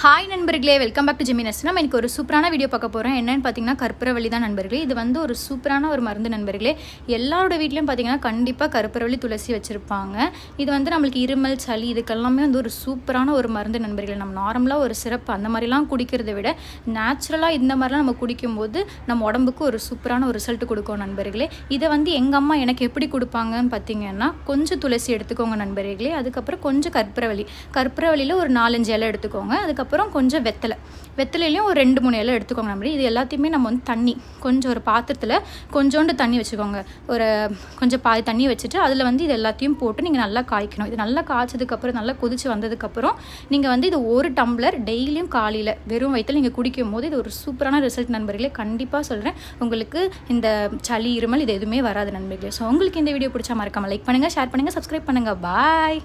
Hi நண்பர்களே, welcome back to ஜெமினஸ். நம்ம எனக்கு ஒரு சூப்பரான வீடியோ பார்க்க போகிறோம். என்னென்னு பார்த்தீங்கன்னா கற்பூரவள்ளி தான் நண்பர்களே. இது வந்து ஒரு சூப்பரான ஒரு மருந்து நண்பர்களே. எல்லாரோட வீட்லையும் பார்த்தீங்கன்னா கண்டிப்பாக கற்பூரவள்ளி துளசி வச்சுருப்பாங்க. இது வந்து நம்மளுக்கு இருமல், சளி இதுக்கெல்லாமே வந்து ஒரு சூப்பரான ஒரு மருந்து நண்பர்களே. நம்ம நார்மலாக ஒரு சிறப்பு அந்த மாதிரிலாம் குடிக்கிறத விட நேச்சுரலாக இந்த மாதிரிலாம் நம்ம குடிக்கும்போது நம்ம உடம்புக்கு ஒரு சூப்பரான ஒரு ரிசல்ட் கொடுக்கும் நண்பர்களே. இதை வந்து எங்கள் அம்மா எனக்கு எப்படி கொடுப்பாங்கன்னு பார்த்தீங்கன்னா, கொஞ்சம் துளசி எடுத்துக்கோங்க நண்பர்களே. அதுக்கப்புறம் கொஞ்சம் கற்பூரவள்ளியில் ஒரு 4-5 இலை எடுத்துக்கோங்க. அதுக்கப்புறம் கொஞ்சம் வெத்தலையிலையும் ஒரு 2-3 இலை எடுத்துக்கோங்க நம்பி. இது எல்லாத்தையுமே நம்ம வந்து தண்ணி கொஞ்சம் ஒரு பாத்திரத்தில் கொஞ்சோண்டு தண்ணி வச்சுக்கோங்க. ஒரு கொஞ்சம் பாதி தண்ணி வச்சுட்டு அதில் வந்து இது எல்லாத்தையும் போட்டு நீங்கள் நல்லா காய்க்கணும். இது நல்லா காய்ச்சதுக்கப்புறம் நல்லா கொதிச்சு வந்ததுக்கப்புறம் நீங்கள் வந்து இது ஒரு டம்ளர் டெய்லியும் காலையில் வெறும் வயிற்றில் நீங்கள் குடிக்கும் போது இது ஒரு சூப்பரான ரிசல்ட் நண்பர்களே. கண்டிப்பாக சொல்கிறேன், உங்களுக்கு இந்த சளி இருமல் இது எதுவுமே வராது நண்பர்களே. ஸோ உங்களுக்கு இந்த வீடியோ பிடிச்சா மறக்காமல் லைக் பண்ணுங்கள், ஷேர் பண்ணுங்கள், சப்ஸ்கிரைப் பண்ணுங்கள். பாய்.